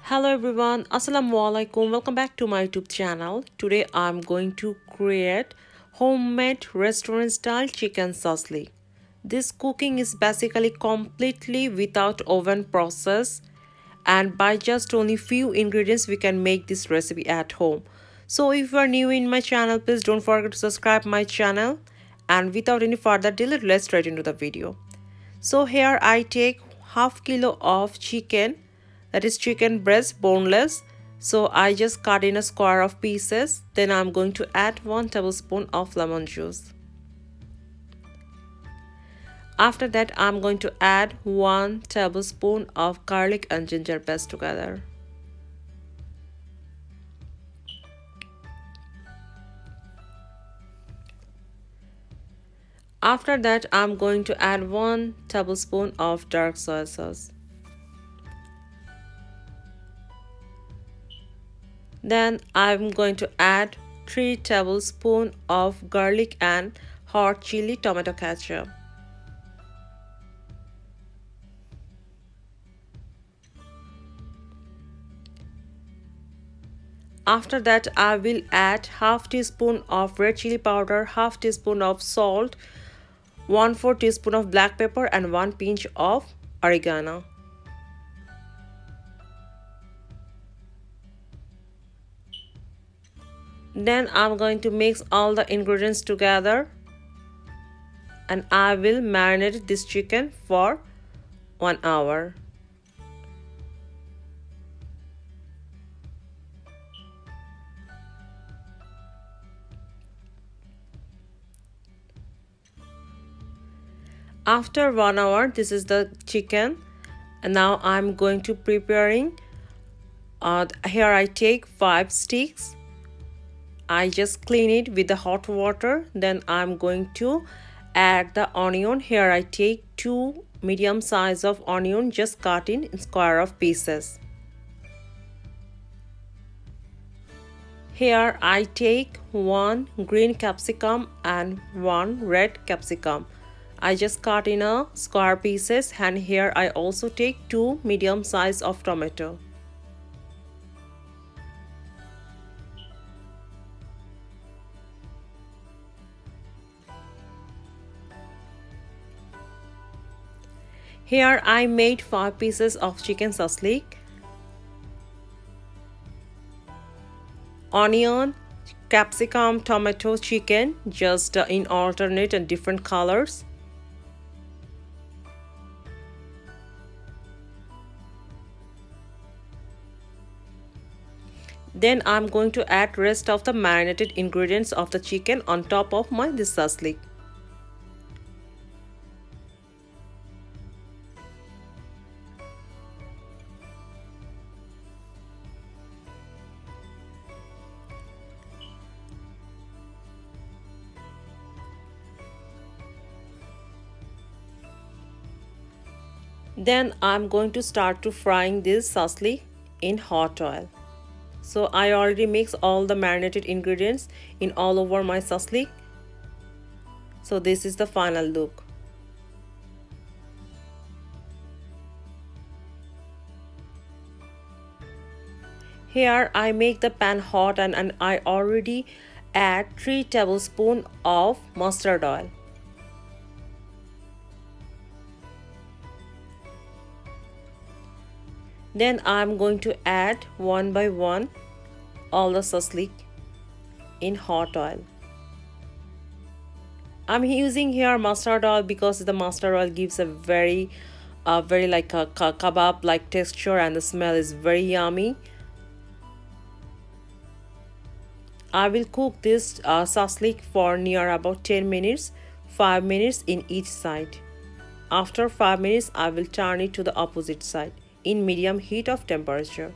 Hello everyone, Assalamualaikum. Welcome back to my YouTube channel. Today I'm going to create homemade restaurant style chicken shashlik. This cooking is basically completely without oven process, and by just only few ingredients we can make this recipe at home. So if you are new in my channel, please don't forget to subscribe my channel, and without any further delay, let's straight into the video. So here I take half kilo of chicken, that is chicken breast boneless. So I just cut in a square of pieces. Then I'm going to add 1 tablespoon of lemon juice. After that I'm going to add 1 tablespoon of garlic and ginger paste together. After that I'm going to add 1 tablespoon of dark soy sauce. Then I'm going to add 3 tablespoons of garlic and hot chili tomato ketchup. After that I will add half teaspoon of red chili powder, half teaspoon of salt, 1/4 teaspoon of black pepper and 1 pinch of oregano. Then I'm going to mix all the ingredients together and I will marinate this chicken for 1 hour. After 1 hour, this is the chicken, and now I'm going to preparing. Here I take 5 sticks. I just clean it with the hot water. Then I'm going to add the onion. Here I take 2 medium size of onion, just cut in square of pieces. Here I take 1 green capsicum and 1 red capsicum. I just cut in a square pieces, and here I also take 2 medium size of tomato. Here I made 5 pieces of chicken shashlik. Onion, capsicum, tomato, chicken, just in alternate and different colors. Then I'm going to add rest of the marinated ingredients of the chicken on top of this shashlik. Then I'm going to start to frying this shashlik in hot oil. So I already mix all the marinated ingredients in all over my shashlik. So this is the final look. Here I make the pan hot and I already add 3 tablespoons of mustard oil. Then I'm going to add one by one all the shashlik in hot oil. I'm using here mustard oil because the mustard oil gives a very like a kebab like texture, and the smell is very yummy. I will cook this shashlik for near about 10 minutes, 5 minutes in each side. After 5 minutes I will turn it to the opposite side in medium heat of temperature.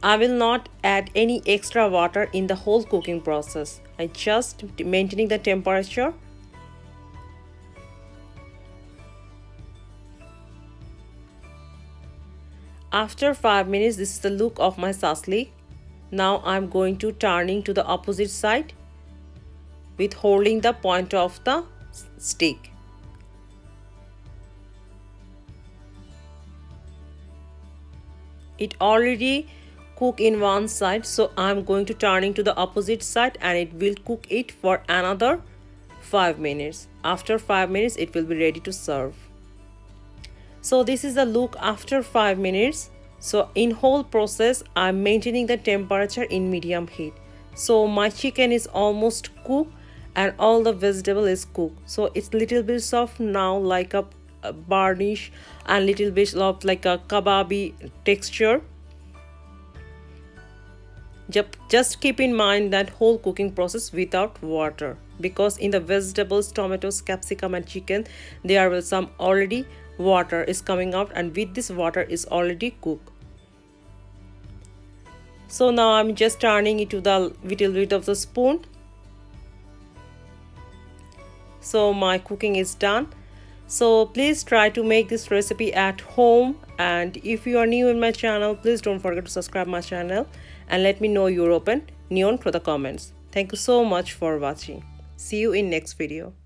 I will not add any extra water in the whole cooking process. I just maintaining the temperature. After 5 minutes, this is the look of my shashlik. Now I'm going to turning to the opposite side with holding the point of the stick. It already cook in one side, so I'm going to turning to the opposite side and it will cook it for another 5 minutes. After 5 minutes it will be ready to serve. So this is the look after 5 minutes. So in whole process I'm maintaining the temperature in medium heat. So my chicken is almost cooked and all the vegetable is cooked. So it's little bit soft now, like a burnish, and little bit of like a kebabi texture. Just keep in mind that whole cooking process without water, because in the vegetables, tomatoes, capsicum and chicken there will some already water is coming out, and with this water is already cooked. So now I'm just turning it to the little bit of the spoon. So my cooking is done. So please try to make this recipe at home, and if you are new in my channel, please don't forget to subscribe my channel and let me know your opinion through the comments. Thank you so much for watching. See you in next video.